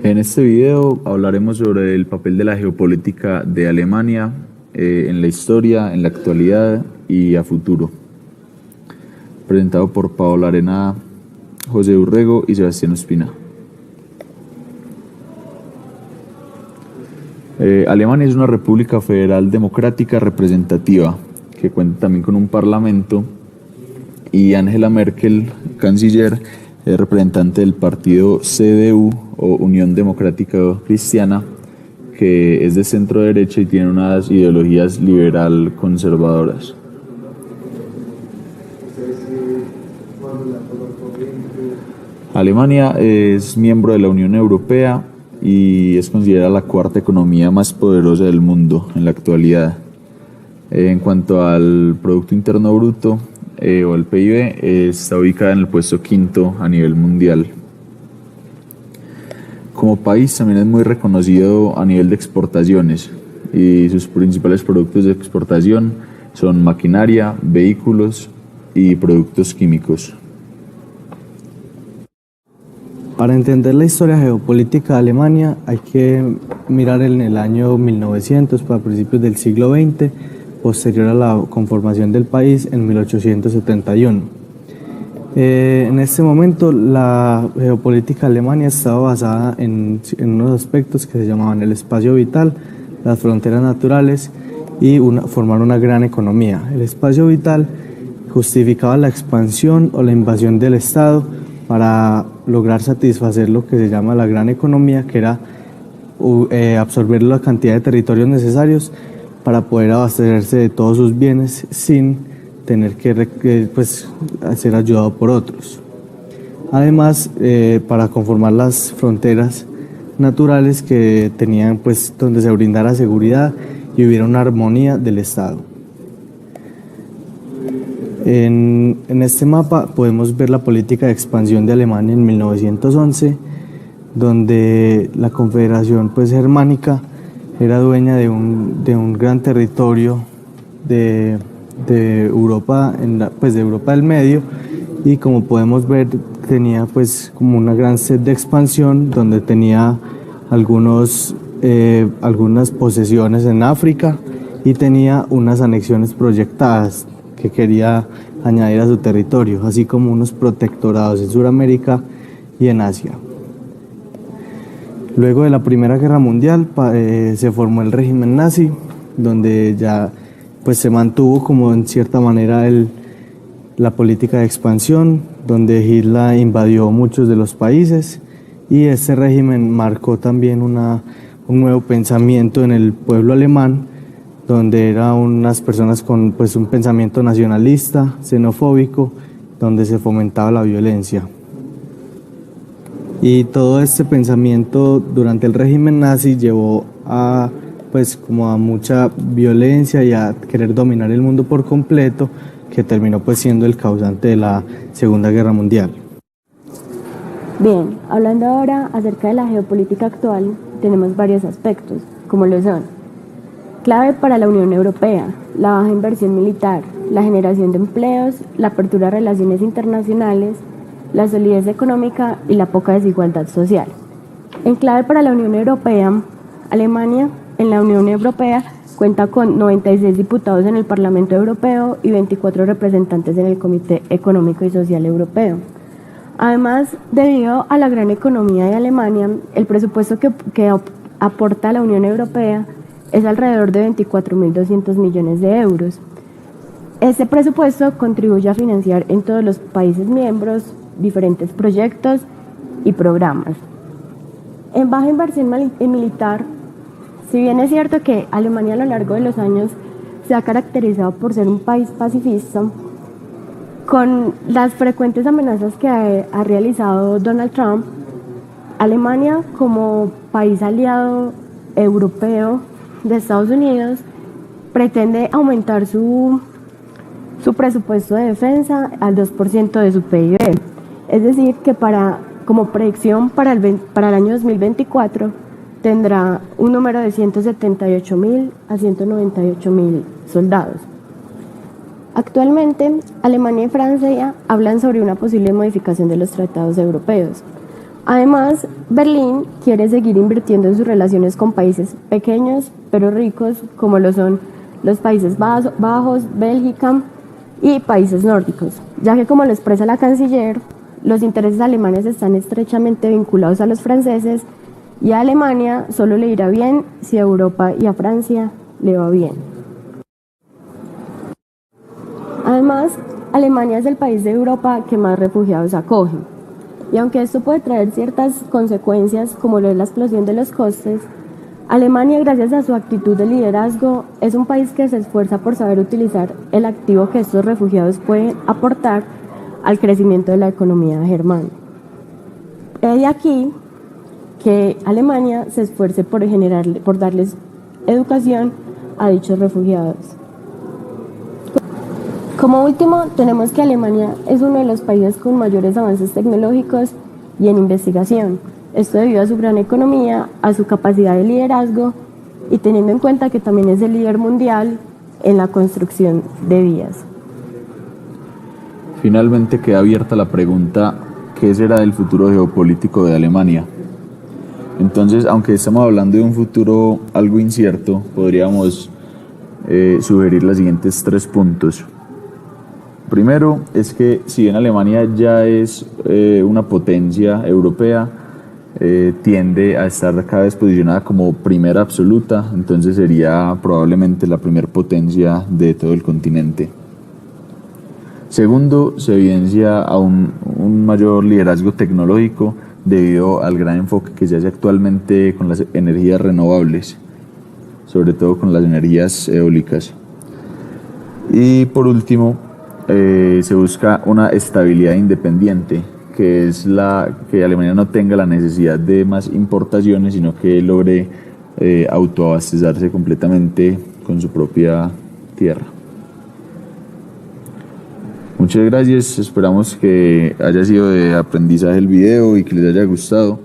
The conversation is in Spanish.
En este video hablaremos sobre el papel de la geopolítica de Alemania en la historia, en la actualidad y a futuro. Presentado por Paola Arenada, José Urrego y Sebastián Ospina. Alemania es una república federal democrática representativa que cuenta también con un parlamento, y Angela Merkel, canciller, es representante del partido CDU o Unión Democrática Cristiana, que es de centro derecha y tiene unas ideologías liberal conservadoras. Alemania es miembro de la Unión Europea y es considerada la cuarta economía más poderosa del mundo en la actualidad. En cuanto al Producto Interno Bruto o el PIB, está ubicada en el puesto quinto a nivel mundial. Como país también es muy reconocido a nivel de exportaciones, y sus principales productos de exportación son maquinaria, vehículos y productos químicos. Para entender la historia geopolítica de Alemania hay que mirar en el año 1900, para principios del siglo XX, posterior a la conformación del país en 1871. En este momento la geopolítica de Alemania estaba basada en unos aspectos que se llamaban el espacio vital, las fronteras naturales y formar una gran economía. El espacio vital justificaba la expansión o la invasión del Estado para lograr satisfacer lo que se llama la gran economía, que era absorber la cantidad de territorios necesarios para poder abastecerse de todos sus bienes sin tener que ser ayudado por otros. Además, para conformar las fronteras naturales que tenían, donde se brindara seguridad y hubiera una armonía del Estado. En este mapa podemos ver la política de expansión de Alemania en 1911, donde la Confederación Germánica era dueña de un gran territorio de Europa, de Europa del Medio, y como podemos ver tenía como una gran sed de expansión, donde tenía algunas posesiones en África y tenía unas anexiones proyectadas que quería añadir a su territorio, así como unos protectorados en Sudamérica y en Asia. Luego de la Primera Guerra Mundial se formó el régimen nazi, donde ya se mantuvo como en cierta manera la política de expansión, donde Hitler invadió muchos de los países, y este régimen marcó también un nuevo pensamiento en el pueblo alemán, donde eran unas personas con un pensamiento nacionalista, xenofóbico, donde se fomentaba la violencia. Y todo este pensamiento durante el régimen nazi llevó a mucha violencia y a querer dominar el mundo por completo, que terminó siendo el causante de la Segunda Guerra Mundial. Bien, hablando ahora acerca de la geopolítica actual, tenemos varios aspectos, como lo son: clave para la Unión Europea, la baja inversión militar, la generación de empleos, la apertura de relaciones internacionales, la solidez económica y la poca desigualdad social. En clave para la Unión Europea, Alemania en la Unión Europea cuenta con 96 diputados en el Parlamento Europeo y 24 representantes en el Comité Económico y Social Europeo. Además, debido a la gran economía de Alemania, el presupuesto que aporta la Unión Europea es alrededor de 24.200 millones de euros. Este presupuesto contribuye a financiar en todos los países miembros diferentes proyectos y programas. En baja inversión militar, si bien es cierto que Alemania a lo largo de los años se ha caracterizado por ser un país pacifista, con las frecuentes amenazas que ha realizado Donald Trump, Alemania, como país aliado europeo de Estados Unidos, pretende aumentar su presupuesto de defensa al 2% de su PIB. Es decir, que como proyección para el año 2024 tendrá un número de 178.000 a 198.000 soldados. Actualmente, Alemania y Francia hablan sobre una posible modificación de los tratados europeos. Además, Berlín quiere seguir invirtiendo en sus relaciones con países pequeños pero ricos, como lo son los Países Bajos, Bélgica y países nórdicos, ya que, como lo expresa la canciller, los intereses alemanes están estrechamente vinculados a los franceses y a Alemania solo le irá bien si a Europa y a Francia le va bien. Además, Alemania es el país de Europa que más refugiados acoge. Y aunque esto puede traer ciertas consecuencias, como lo de la explosión de los costes, Alemania, gracias a su actitud de liderazgo, es un país que se esfuerza por saber utilizar el activo que estos refugiados pueden aportar al crecimiento de la economía germana. He de aquí que Alemania se esfuerce por darles educación a dichos refugiados. Como último, tenemos que Alemania es uno de los países con mayores avances tecnológicos y en investigación. Esto debido a su gran economía, a su capacidad de liderazgo y teniendo en cuenta que también es el líder mundial en la construcción de vías. Finalmente queda abierta la pregunta: ¿qué será del futuro geopolítico de Alemania? Entonces, aunque estamos hablando de un futuro algo incierto, podríamos sugerir los siguientes 3 puntos. Primero es que, si bien Alemania ya es una potencia europea, tiende a estar cada vez posicionada como primera absoluta, entonces sería probablemente la primera potencia de todo el continente. Segundo, se evidencia a un mayor liderazgo tecnológico debido al gran enfoque que se hace actualmente con las energías renovables, sobre todo con las energías eólicas. Y por último, se busca una estabilidad independiente, que es que Alemania no tenga la necesidad de más importaciones, sino que logre autoabastecerse completamente con su propia tierra. Muchas gracias, esperamos que haya sido de aprendizaje el video y que les haya gustado.